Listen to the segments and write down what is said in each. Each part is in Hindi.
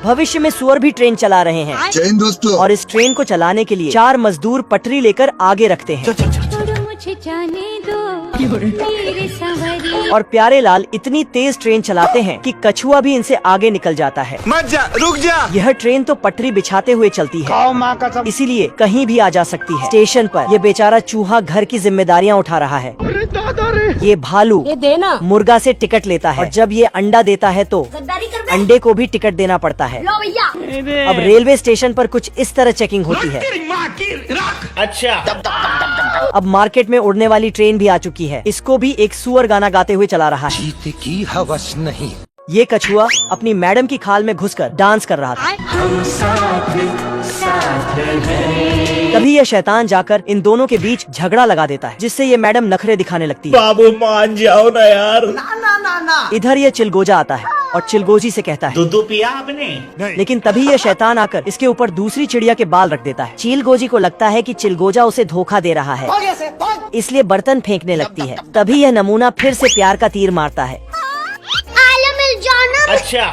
भविष्य में सुअर भी ट्रेन चला रहे हैं। जय हिंद दोस्तों। और इस ट्रेन को चलाने के लिए 4 मजदूर पटरी लेकर आगे रखते हैं। मुझे जाने दो मेरे सवरी। और प्यारे लाल इतनी तेज ट्रेन चलाते हैं कि कछुआ भी इनसे आगे निकल जाता है। मत जा, रुक जा। यह ट्रेन तो पटरी बिछाते हुए चलती है, इसीलिए कहीं भी आ जा सकती है। स्टेशन पर ये बेचारा चूहा घर की जिम्मेदारियाँ उठा रहा है। ये भालू ये देना मुर्गा से टिकट लेता है और जब ये अंडा देता है तो गद्दारी कर बे। अंडे को भी टिकट देना पड़ता है। लो भैया। अब रेलवे स्टेशन पर कुछ इस तरह चेकिंग होती है। अच्छा, अब मार्केट में उड़ने वाली ट्रेन भी आ चुकी है। इसको भी एक सुअर गाना गाते हुए चला रहा है। जीते की हवस नहीं। ये कछुआ अपनी मैडम की खाल में घुसकर डांस कर रहा था। तभी यह शैतान जाकर इन दोनों के बीच झगड़ा लगा देता है, जिससे ये मैडम नखरे दिखाने लगती है। बाबू मान जाओ ना यार। इधर ये चिलगोजा आता है और चिलगोजी से कहता है दूध पिया आपने? लेकिन तभी यह शैतान आकर इसके ऊपर दूसरी चिड़िया के बाल रख देता है। चिलगोजी को लगता है कि चिलगोजा उसे धोखा दे रहा है, इसलिए बर्तन फेंकने लगती है। तभी यह नमूना फिर से प्यार का तीर मारता है। अच्छा,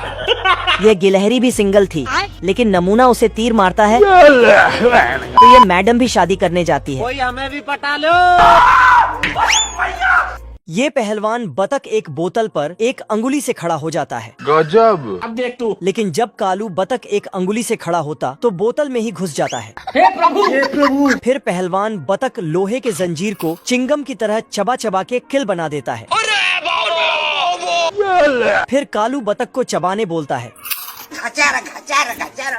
यह गिलहरी भी सिंगल थी, लेकिन नमूना उसे तीर मारता है तो ये मैडम भी शादी करने जाती है। कोई हमें भी पटा लो। ये पहलवान बतख एक बोतल पर एक अंगुली से खड़ा हो जाता है। गजब। अब देख तू। लेकिन जब कालू बतख एक अंगुली से खड़ा होता तो बोतल में ही घुस जाता है। हे प्रभु। फिर पहलवान बतख लोहे के जंजीर को चिंगम की तरह चबा चबा के किल बना देता है। फिर कालू बतख को चबाने बोलता है,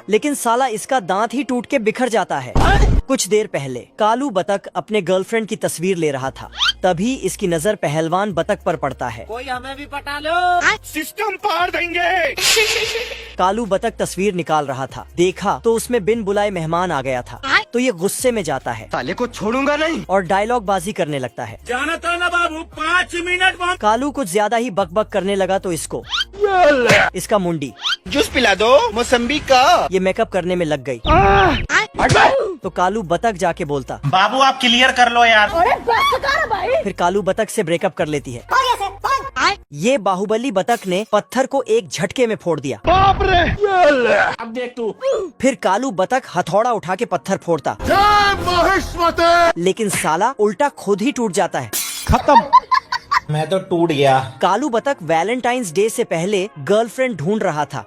लेकिन साला इसका दांत ही टूट के बिखर जाता है। कुछ देर पहले कालू बतख अपने गर्लफ्रेंड की तस्वीर ले रहा था, तभी इसकी नजर पहलवान बतख पर पड़ता है। कोई हमें भी पटा लो। सिस्टम पार देंगे। कालू बतख तस्वीर निकाल रहा था, देखा तो उसमें बिन बुलाए मेहमान आ गया था, तो ये गुस्से में जाता है साले को छोड़ूंगा नहीं और डायलॉग बाजी करने लगता है। जाना था ना बाबू, 5 मिनट। कालू कुछ ज्यादा ही बकबक करने लगा तो इसका मुंडी जूस पिला दो मौसम्बी का। ये मेकअप करने में लग गई। तो कालू बतख जाके बोलता, बाबू आप क्लियर कर लो यार। अरे बस कर भाई। फिर कालू बतख से ब्रेकअप कर लेती है। ये बाहुबली बतख ने पत्थर को एक झटके में फोड़ दिया। बाप रे। अब देख तू। फिर कालू बतख हथौड़ा उठा के पत्थर फोड़ता, लेकिन साला उल्टा खुद ही टूट जाता है। खत्म। मैं तो टूट गया। कालू बतख वैलेंटाइंस डे से पहले गर्लफ्रेंड ढूंढ रहा था,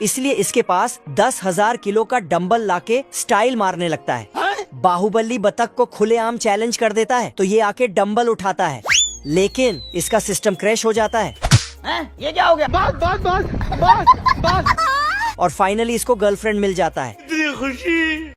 इसलिए इसके पास 10,000 किलो का डंबल लाके स्टाइल मारने लगता है। बाहुबली बतख को खुलेआम चैलेंज कर देता है, तो ये आके डंबल उठाता है, लेकिन इसका सिस्टम क्रैश हो जाता है। ये क्या हो गया? और फाइनली इसको गर्लफ्रेंड मिल जाता है। खुशी।